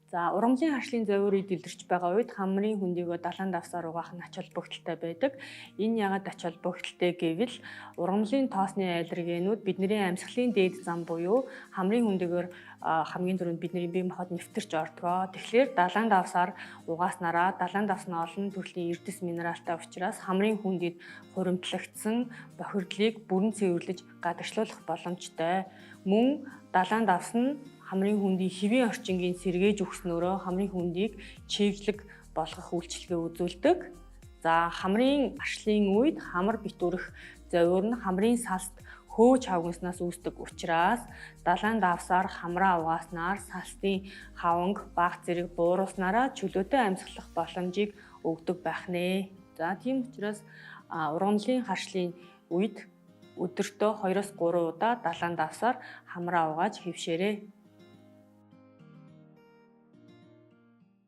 За ургамлын харшлын зовиорыг дэлгэрч байгаа үед хамрын хөндийгөө далайн давсаар угаах нь ач холбогдолтой байдаг. Энэ яагаад ач холбогдолтой гэвэл ургамлын тоосны айлргэнүүд бидний амьсгалын дээд зам буюу хамрын хөндийгөөр хамгийн түрүүнд бидний бие махбод нэвтэрч ордгоо. Тэгэхээр далайн давсаар угааснараа далайн давс нь олон төрлийн эрдэс минералтай учраас хамрын хүндэд хуримтлагдсан бохирдлыг бүрэн цэвэрлэж гадагшлуулах боломжтой. Мөн далайн давс нь хамрын хүндийн хэвийн орчингийн сэргээж өгснөөрөө хамрын хүндийг чийглэг болгох үйлчлэгээ үзүүлдэг. За хамрын аршлын үед хамар битүүрэх зовиор нь хамрын салст хөөж хавгнаснаас үүсдэг учраас далайн давсаар хамраа угааснаар салстын хаванг баг зэрэг бууруулснараа чөлөөтэй амьсгалах боломжийг өгдөг байх нэ. За тийм учраас ургамлын харшлын үед өдөртөө 2-3 удаа далайн давсаар хамраа угааж хэвшээрэй.